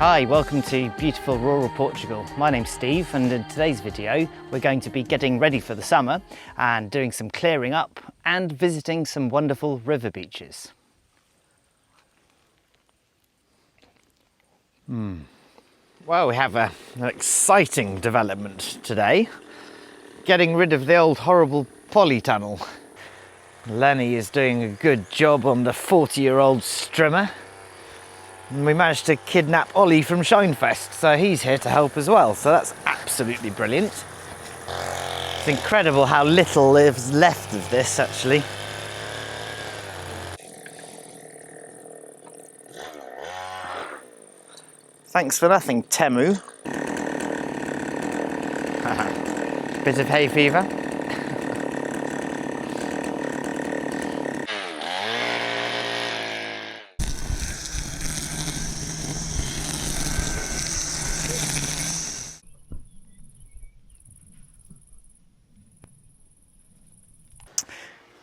Hi, welcome to beautiful rural Portugal. My name's Steve, and in today's video we're going to be getting ready for the summer and doing some clearing up and visiting some wonderful river beaches. Well, we have an exciting development today. Getting rid of the old horrible Polytunnel. Lenny is doing a good job on the 40-year-old strimmer. And we managed to kidnap Ollie from Shinefest, so he's here to help as well, so that's absolutely brilliant. It's incredible how little is left of this, actually. Thanks for nothing, Temu. Bit of hay fever.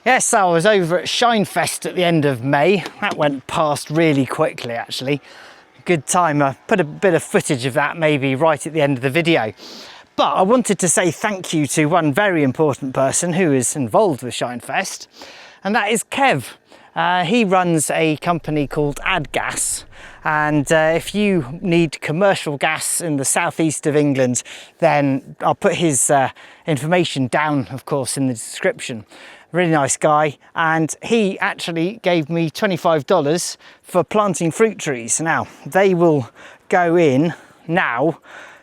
Yes, I was over at Shinefest at the end of May. That went past really quickly, actually. Good time. I put a bit of footage of that maybe right at the end of the video. But I wanted to say thank you to one very important person who is involved with Shinefest, and that is Kev. He runs a company called AdGas, and if you need commercial gas in the southeast of England, then I'll put his information down, of course, in the description. Really nice guy, and he actually gave me $25 for planting fruit trees. Now, they will go in now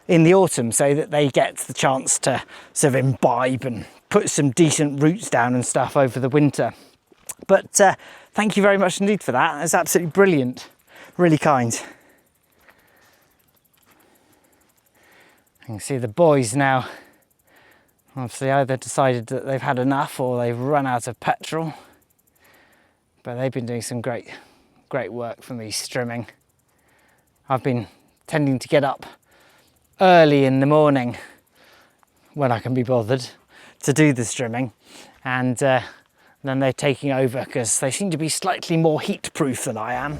in the autumn so that they get the chance to sort of imbibe and put some decent roots down and stuff over the winter. But thank you very much indeed for that. It's absolutely brilliant, really kind. You can see the boys now. Obviously either decided that they've had enough or they've run out of petrol. But they've been doing some great work for me strimming. I've been tending to get up early in the morning when I can be bothered to do the strimming, and then they're taking over because they seem to be slightly more heat proof than I am.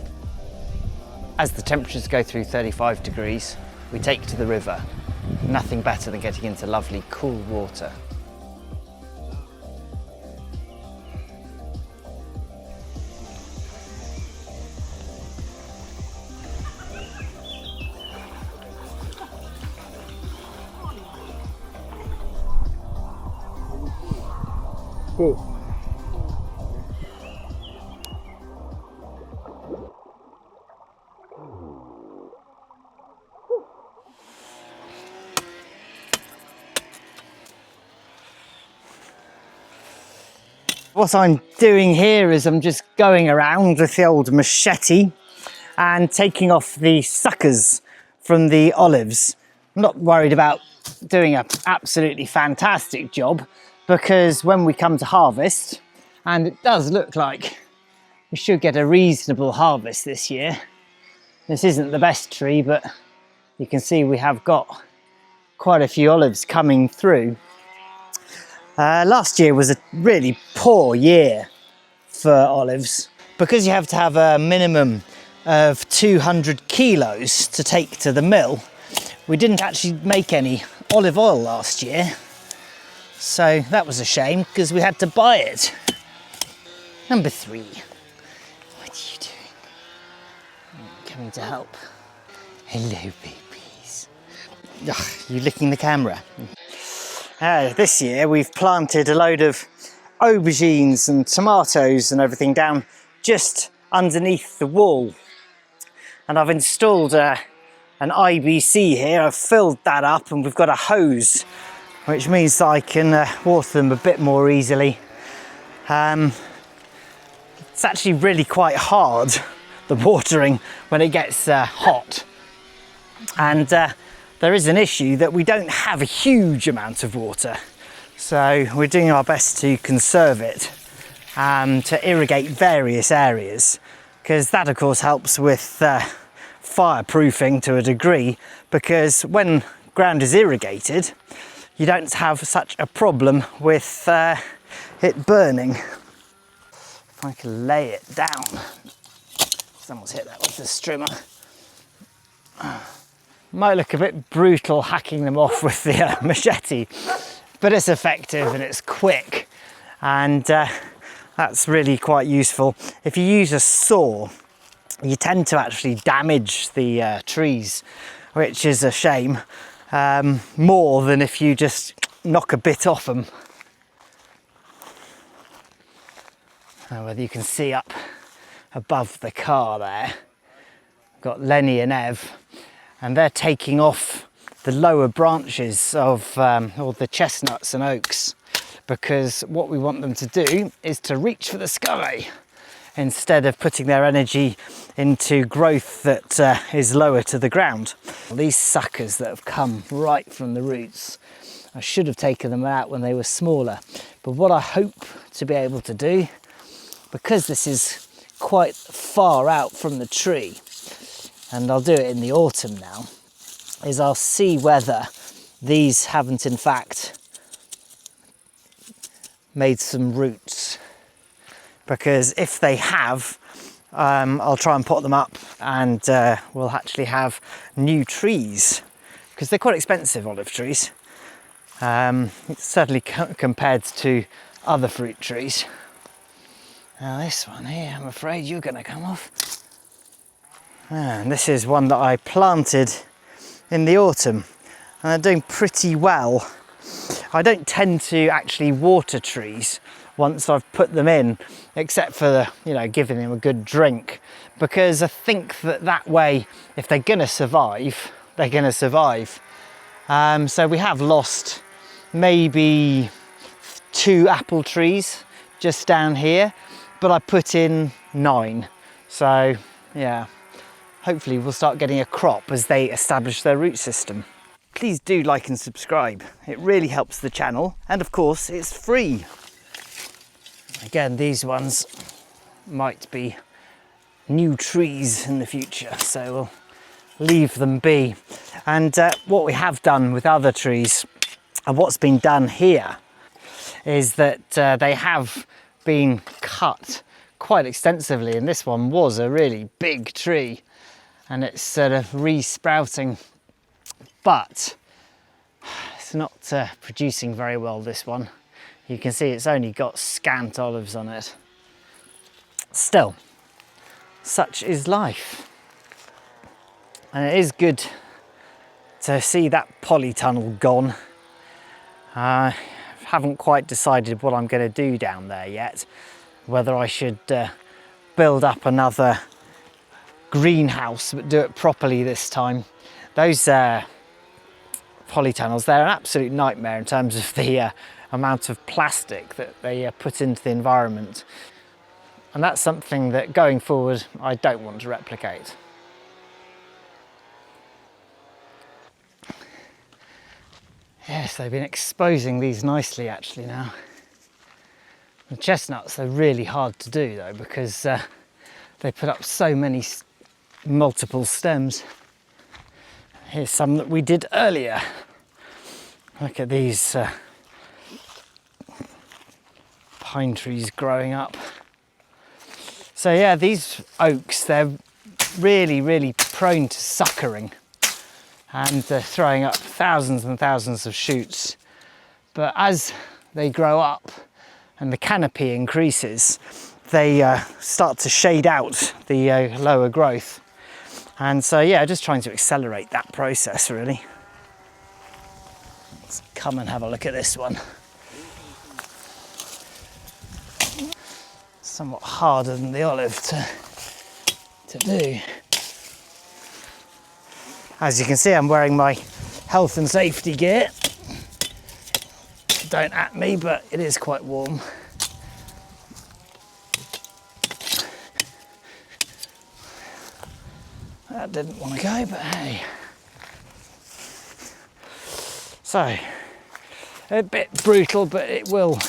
As the temperatures go through 35 degrees, we take to the river. Nothing better than getting into lovely cool water. Cool. What I'm doing here is I'm just going around with the old machete and taking off the suckers from the olives. I'm not worried about doing an absolutely fantastic job, because when we come to harvest, and it does look like we should get a reasonable harvest this year. This isn't the best tree, but you can see we have got quite a few olives coming through. Last year was a really poor year for olives, because you have to have a minimum of 200 kilos to take to the mill. We didn't actually make any olive oil last year, so that was a shame because we had to buy it. Number 3, what are you doing? I'm coming to help. Hello, babies. Ugh, you licking the camera? This year we've planted a load of aubergines and tomatoes and everything down just underneath the wall, and I've installed an IBC here. I've filled that up and we've got a hose, which means that I can water them a bit more easily. It's actually really quite hard, the watering, when it gets hot, and there is an issue that we don't have a huge amount of water, so we're doing our best to conserve it, to irrigate various areas, because that of course helps with fireproofing to a degree, because when ground is irrigated you don't have such a problem with it burning. If I can lay it down. Someone's hit that with the strimmer. Might look a bit brutal hacking them off with the machete, but it's effective and it's quick, and that's really quite useful. If you use a saw, you tend to actually damage the trees, which is a shame, more than if you just knock a bit off them. Whether you can see up above the car there, got Lenny and Ev, and they're taking off the lower branches of all the chestnuts and oaks, because what we want them to do is to reach for the sky instead of putting their energy into growth that is lower to the ground. These suckers that have come right from the roots, I should have taken them out when they were smaller, but what I hope to be able to do, because this is quite far out from the tree, and I'll do it in the autumn now, is I'll see whether these haven't in fact made some roots, because if they have, I'll try and pot them up, and we'll actually have new trees, because they're quite expensive, olive trees, certainly compared to other fruit trees. Now this one here, I'm afraid you're going to come off. And this is one that I planted in the autumn, and they're doing pretty well. I don't tend to actually water trees once I've put them in, except for giving them a good drink, because I think that way, if they're going to survive, they're going to survive. So we have lost maybe 2 apple trees just down here, but I put in 9. So yeah, hopefully we'll start getting a crop as they establish their root system. Please do like and subscribe. It really helps the channel, and of course it's free. Again, these ones might be new trees in the future, so we'll leave them be. And what we have done with other trees, and what's been done here, is that they have been cut quite extensively, and this one was a really big tree, and it's sort of re-sprouting, but it's not producing very well, this one. You can see it's only got scant olives on it. Still, such is life. And it is good to see that polytunnel gone. I haven't quite decided what I'm going to do down there yet. Whether I should build up another greenhouse, but do it properly this time. Those polytunnels, they're an absolute nightmare in terms of the amount of plastic that they put into the environment. And that's something that going forward I don't want to replicate. Yes, they've been exposing these nicely actually now. The chestnuts are really hard to do though, because they put up so many multiple stems. Here's some that we did earlier. Look at these pine trees growing up. So yeah, these oaks, they're really prone to suckering, and they're throwing up thousands and thousands of shoots. But as they grow up and the canopy increases, they start to shade out the lower growth. And so yeah, just trying to accelerate that process really. Let's come and have a look at this one. Somewhat harder than the olive to do. As you can see, I'm wearing my health and safety gear. Don't at me, but it is quite warm. That didn't want to go, but hey. So, a bit brutal, but it will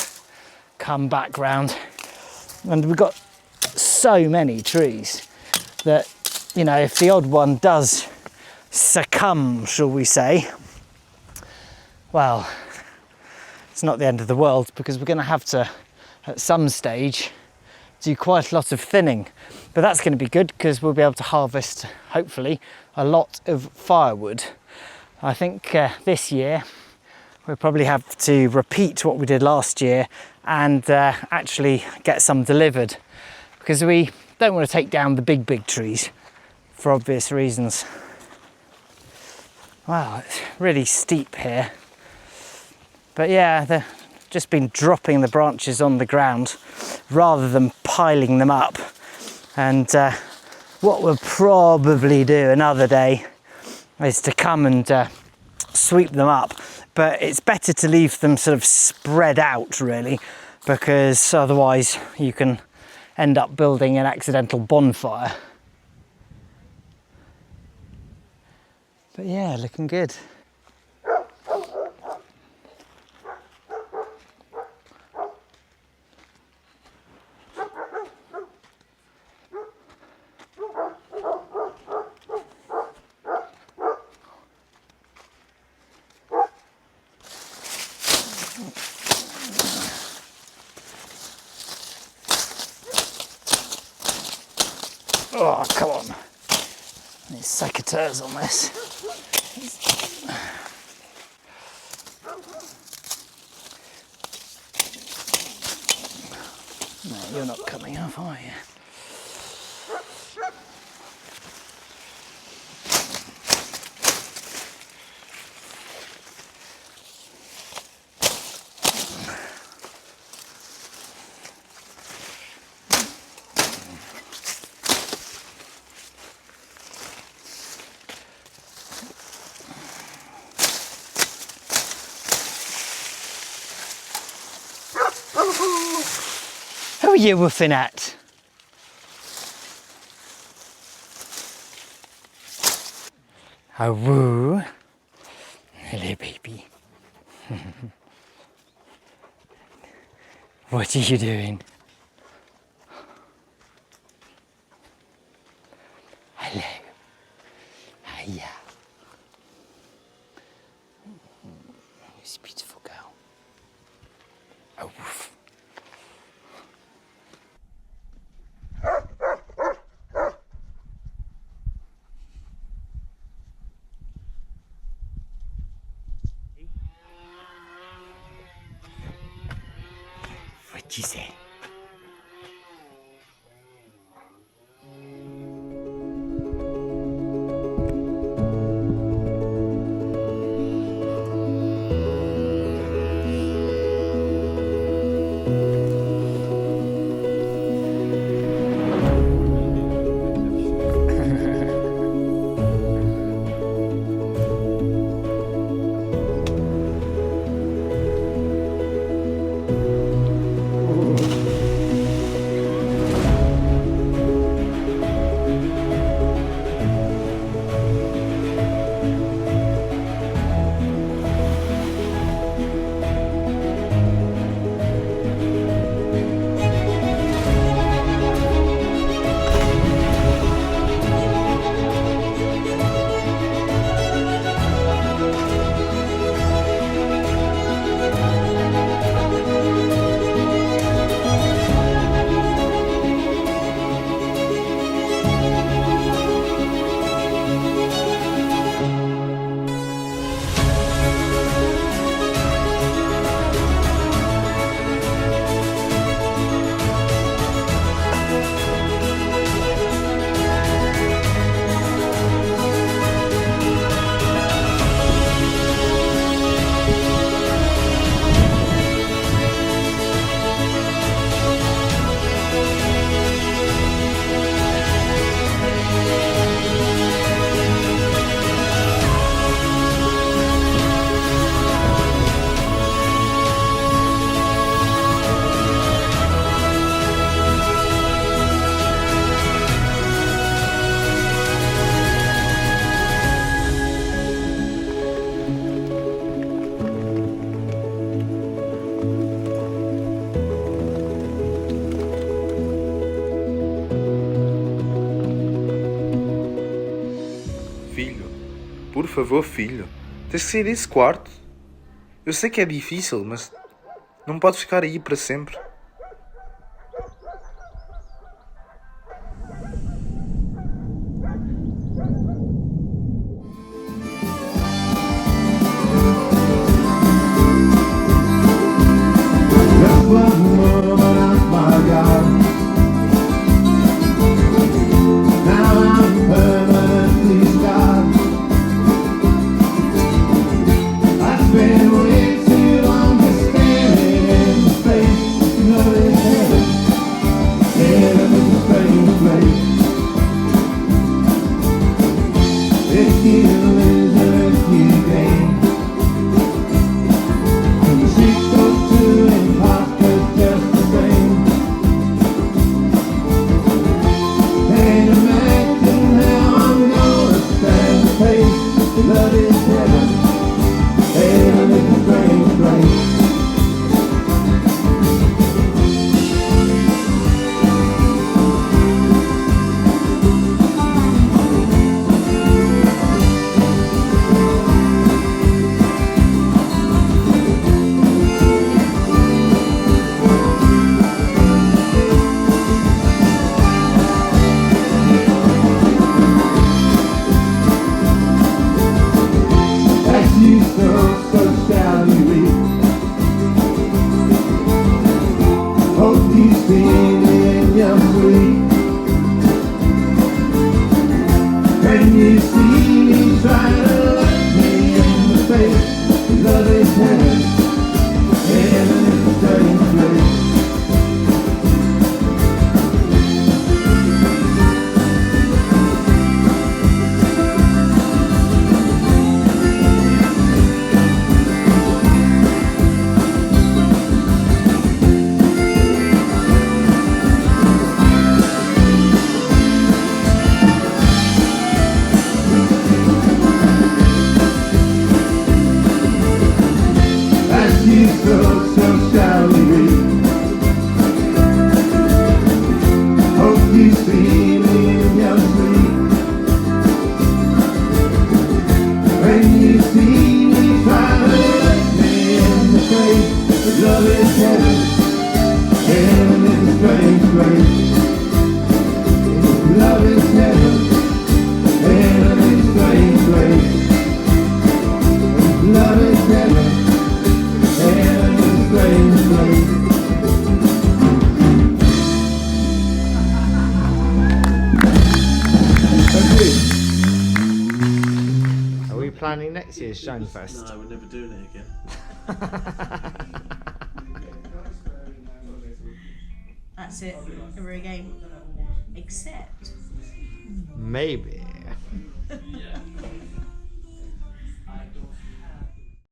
come back round. And we've got so many trees that, if the odd one does succumb, shall we say, well, it's not the end of the world, because we're going to have to, at some stage, do quite a lot of thinning. But that's going to be good because we'll be able to harvest, hopefully, a lot of firewood. I think this year we'll probably have to repeat what we did last year and actually get some delivered, because we don't want to take down the big trees for obvious reasons. Wow, it's really steep here. But yeah, they've just been dropping the branches on the ground rather than piling them up. And what we'll probably do another day is to come and sweep them up. But it's better to leave them sort of spread out, really, because otherwise you can end up building an accidental bonfire. But yeah, looking good. Oh, come on. These secateurs on this. No, you're not coming up, are you? Who are you woofing at? A woo. Hello, baby. What are you doing? Hello. Hiya. This beautiful girl. A woof. What'd you say? Por favor, filho, tens que sair desse quarto. Eu sei que é difícil, mas não podes ficar aí para sempre. was the woman of my God. Now I'm permanently scarred. I spent way too long just staring in the face. Love is heaven. Heaven is a strange place. If you lose or if you gain, and the streets go to imposters just the same. Can't imagine how I'm gonna stand the pace. Love is heaven. Heaven is a strange place. As you sow, so shall you reap. Hope you see me in your sleep. Can you see me trying to look me in the face? Love is heaven. Heaven is a strange place. As you sow, so shall you reap. Hope you see me in your sleep. When you see me trying to look me in the face, love is heaven. Heaven is a strange place. Love is heaven. Heaven is a strange place. Love is heaven. Heaven is a strange place. Are we planning next year's Stonefest? No, we're never doing it again. That's it. Ever again. Except Maybe